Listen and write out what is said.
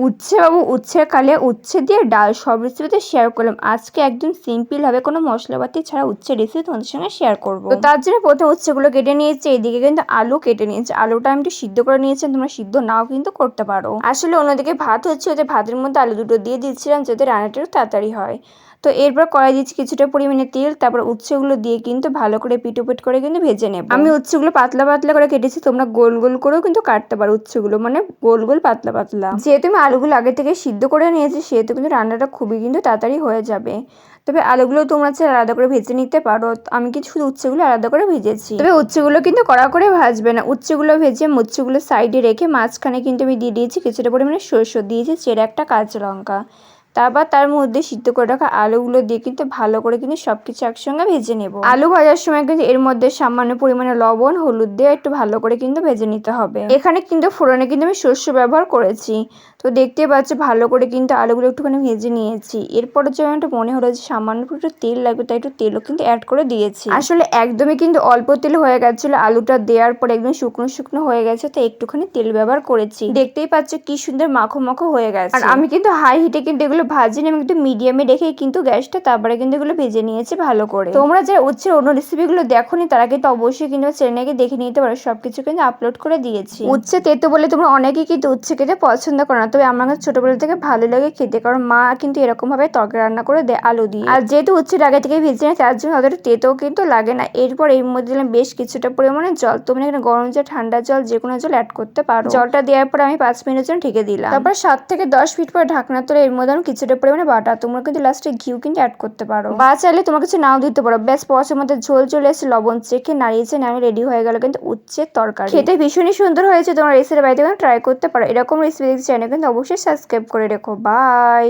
উচ্ছে বাবু উচ্ছের কালে উচ্ছে দিয়ে ডাল সব রেসিপিতে শেয়ার করলাম। আজকে একদম সিম্পল হবে, কোনো মশলাপাতি ছাড়া উচ্ছে রেসিপি তোমাদের সঙ্গে শেয়ার করবো। তো তার জন্য প্রথমে উচ্ছেগুলো কেটে নিয়েছি, এইদিকে কিন্তু আলু কেটে নিয়েছি। আলুটা আমি একটু সিদ্ধ করে নিয়েছি, তোমরা সিদ্ধ নাও কিন্তু করতে পারো। আসলে অন্যদিকে ভাত হচ্ছে, ওদের ভাতের মধ্যে আলু দুটো দিয়ে দিচ্ছিলাম যাতে রান্নাটা একটু তাড়াতাড়ি হয়। তো এরপর কড়াই দিচ্ছি কিছুটা পরিমাণে তেল, তারপর উচ্ছেগুলো দিয়ে কিন্তু ভালো করে পিটোপিট করে কিন্তু ভেজে নেব। আমি উচ্ছেগুলো পাতলা পাতলা করে কেটেছি, তোমরা গোল গোল করেও কিন্তু কাটতে পারো উচ্ছেগুলো, মানে গোল গোল পাতলা পাতলা। যেহেতু আমি আলুগুলো আগে থেকে সিদ্ধ করে নিয়েছি সেহেতু কিন্তু রান্নাটা খুবই কিন্তু তাড়াতাড়ি হয়ে যাবে। তবে আলুগুলো তোমরা চাইলে আলাদা করে ভেজে নিতে পারো, আমি কিন্তু শুধু উচ্ছেগুলো আলাদা করে ভেজেছি। তবে উচ্ছেগুলো কিন্তু কড়া করে ভাজবে না, উচ্ছেগুলো ভেজে উচ্ছেগুলো সাইডে রেখে মাঝখানে কিন্তু আমি দিয়ে দিয়েছি কিছুটা পরিমাণে সরষে দিয়েছি, চেরা একটা কাঁচা লঙ্কা। তারপর তার মধ্যে সিদ্ধ করে রাখা আলুগুলো দিয়ে কিন্তু ভালো করে কিন্তু সবকিছু একসঙ্গে ভেজে নেব। আলু ভাজার সময় কিন্তু এর মধ্যে সামান্য পরিমাণে লবণ হলুদ দিয়ে একটু ভালো করে কিন্তু ভেজে নিতে হবে। এখানে কিন্তু ফোড়নে কিন্তু আমি সরষে ব্যবহার করেছি। তো দেখতে পাচ্ছ ভালো করে কিন্তু আলুগুলো একটুখানি ভেজে নিয়েছি। এরপরে যখন একটু মনে হলো যে সামান্য একটু তেল লাগবে, তাই একটু তেলও কিন্তু অ্যাড করে দিয়েছি। আসলে একদমই কিন্তু অল্প তেল হয়ে গেছিল, আলুটা দেওয়ার পর একদম শুকনো শুকনো হয়ে গেছে, তো একটুখানি তেল ব্যবহার করেছি। দেখতেই পাচ্ছ কি সুন্দর মাখো মাখো হয়ে গেছে। আর আমি কিন্তু হাই হিটে কিন্তু এগুলো ভাজিনি, আমি একটু মিডিয়ামে রেখে কিন্তু গ্যাসটা তারপরে কিন্তু এগুলো ভেজে নিয়েছি ভালো করে। তোমরা যারা উচ্ছের অন্য রেসিপিগুলো দেখোনি তারা কিন্তু অবশ্যই কিন্তু চ্যানেলে দেখে নিতে পারো, সবকিছু কিন্তু আপলোড করে দিয়েছি। উচ্ছে তেতো বলে তোমরা অনেকেই কিন্তু উচ্ছে খেতে পছন্দ করো না, তবে আমার কাছে ছোটবেলা থেকে ভালো লাগে খেতে, কারণ মা কিন্তু এরকম ভাবে তরকারি রান্না করে দেয় আলু দিয়ে। আর যেহেতু উচ্ছের আগে থেকে ভেজে নেয় তার জন্য তাদের তেতো কিন্তু লাগে না। এরপর এর মধ্যে দিলাম বেশ কিছুটা পরিমাণে জল, তোমরা এখানে গরম জল ঠান্ডা জল যে কোনো জল অ্যাড করতে পারো। জলটা দেওয়ার পর আমি 5 মিনিটের জন্য ঢেকে দিলাম। তারপর 7 থেকে 10 মিনিট পর ঢাকনা তুলে এর মধ্যে আমি কিছুটা পরিমাণে বাটা, তোমরা কিন্তু লাস্টে ঘিউ কিন্তু অ্যাড করতে পারো, বা চাইলে তোমার কিছু নাও দিতে পারো। ব্যাস পয়সার মধ্যে ঝোল চলে এসে লবণ চেখে নাড়িয়েছে নামিয়ে রেডি হয়ে গেল কিন্তু উচ্ছের তরকারি। খেতে ভীষণই সুন্দর হয়েছে, তোমরা রেসিপি বাড়িতে ট্রাই করতে পারো। এরকম রেসিপি দেখতে চাইলে কিন্তু অবশ্যই সাবস্ক্রাইব করে রেখো। বাই।